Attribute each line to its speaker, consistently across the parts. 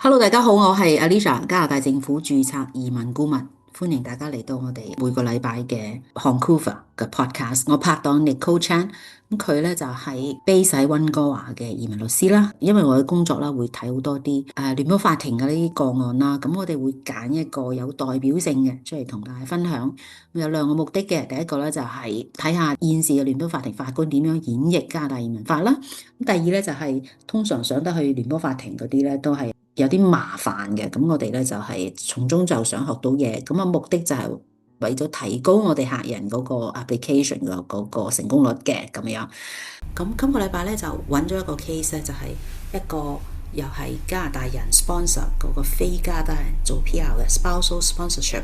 Speaker 1: Hello，大家好，我係 Alicia，加拿大政府註冊移民顧問，歡迎大家嚟到我哋每個禮拜嘅 Vancouver 嘅 podcast。我拍檔 Nicole Chan，咁佢咧就喺 base 喺溫哥華嘅移民律師啦。因為我嘅工作啦，會睇好多啲聯邦法庭嘅呢啲個案啦，咁我哋會揀一個有代表性嘅出嚟同大家分享。有兩個目的嘅，第一個咧就係睇下現時嘅聯邦法庭法官點樣演繹加拿大移民法啦。咁第二咧就係通常上得去聯邦法庭嗰啲咧都係有啲麻煩嘅，咁我哋咧就係從中就想學到嘢，咁啊目的就係為咗提高我哋客人嗰個 application 嘅嗰個成功率嘅咁樣。咁今個禮拜咧就揾咗一個 case 咧，就係一個又係加拿大人 sponsor 嗰個非加拿大人做 PR 嘅 spousal sponsorship，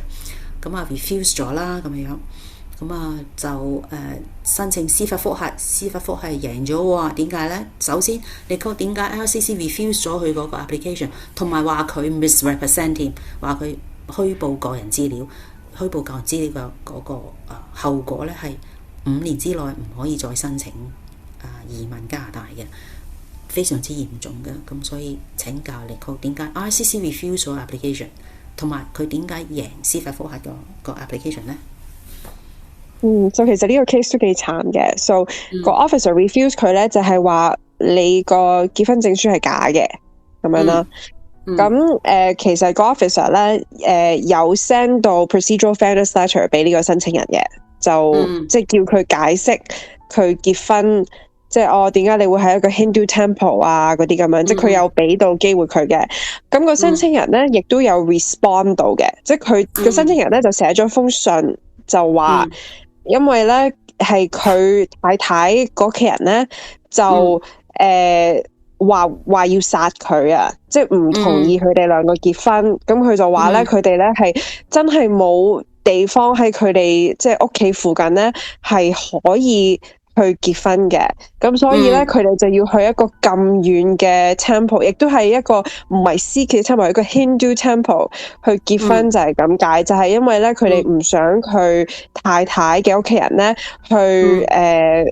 Speaker 1: 咁啊 refuse 咗啦咁樣。咁啊就申請司法覆核，司法覆核係贏咗喎。點解咧？首先你講點解 LCC refuse 咗佢嗰個 application，同埋話佢 misrepresenting，話佢虛報個人資料，虛報個人資料嘅嗰個後果咧係5年之內唔可以再申請移民加拿大嘅，非常之嚴重嘅。咁所以請教你講點解 LCC refuse 咗 application，同埋佢點解贏司法覆核個 application 咧？
Speaker 2: 其實呢個 case 都幾慘嘅。個 officer refuse 佢咧，就係話你個結婚證書係假嘅咁樣啦。其實個 officer 咧有 send 到 procedural fairness letter 俾呢個申請人嘅，即係叫佢解釋佢結婚，即係點解你會喺一個 Hindu temple 啊嗰啲咁樣，即係佢有俾到機會佢嘅。咁個申請人咧亦都有 respond 到嘅，即係佢個申請人咧就寫咗封信就話。因為咧係佢太太嗰屋企人咧就話要殺佢啊，即係唔同意佢哋兩個結婚。咁佢就話咧佢哋咧係真係冇地方喺佢哋即係屋企附近咧係可以去結婚嘅，咁所以咧佢哋就要去一個咁遠嘅 temple， 亦都係一個唔係 Sikh 嘅 temple， 一個 Hindu temple 去結婚，就係咁解，就係因為咧佢哋唔想佢太太嘅屋企人咧去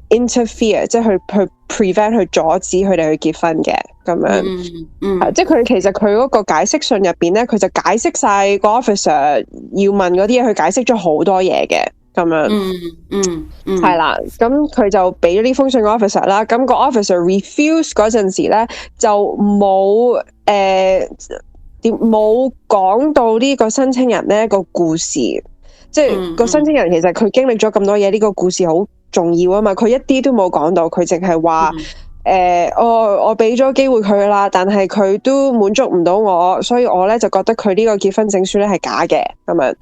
Speaker 2: interfere， 即係去 prevent 去阻止佢哋去結婚嘅咁樣。即係佢其實佢嗰個解釋信入邊咧，佢就解釋晒個 officer 要問嗰啲嘢，佢解釋咗好多嘢嘅。咁樣，係啦，咁佢就俾咗呢封信個 officer 啦，咁個 officer refuse 嗰陣時咧，就冇講到呢個申請人咧個故事，即係個申請人其實佢經歷咗咁多嘢，呢個故事好重要啊嘛，佢一啲都冇講到，佢淨係話。我俾咗機會佢啦，但係佢都滿足唔到我，所以我咧就覺得佢呢個結婚證書咧係假嘅咁樣。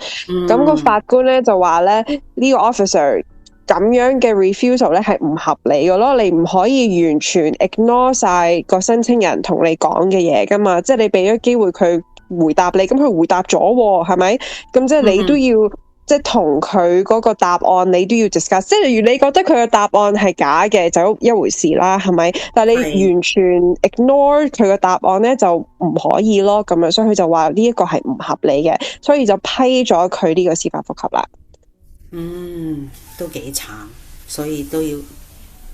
Speaker 2: 咁個法官咧就話咧呢個 officer 咁樣嘅 refusal 咧係唔合理嘅咯，你唔可以完全 ignore 晒個申請人同你講嘅嘢噶嘛，即係你俾咗機會佢回答你，咁佢回答咗喎，係咪？咁即係你都要。即係同佢嗰個答案，你都要 discuss。即係例如你覺得佢嘅答案係假嘅，就一回事啦，係咪？但係你完全 ignore 佢嘅答案咧，就唔可以咯。咁樣，所以佢就話呢一個係唔合理嘅，所以就批咗佢呢個司法覆核啦。
Speaker 1: 都幾慘，所以都要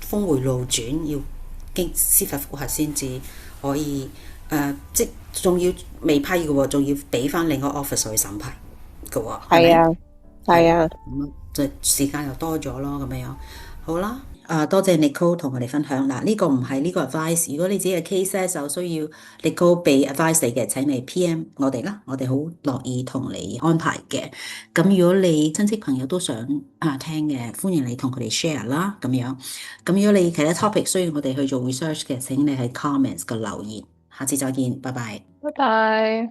Speaker 1: 峰回路轉，要經司法覆核先至可以。即仲要未批嘅喎，仲要俾翻另一個 officer 去審批嘅喎。係啊。係啊，咁就時間又多咗咯，咁樣好啦。多謝 Nicole 同我哋分享。嗱，呢個唔係呢個 advice。如果你自己嘅 case 咧，就需要 Nicole 俾 advice 你嘅，請你 PM 我哋啦，我哋好樂意同你安排嘅。咁如果你親戚朋友都想聽嘅，歡迎你同佢哋 share 啦，咁樣。咁如果你其他 topic 需要我哋去做 research 嘅，請你喺 comments 嘅留言。下次再見，拜拜。
Speaker 2: 拜拜。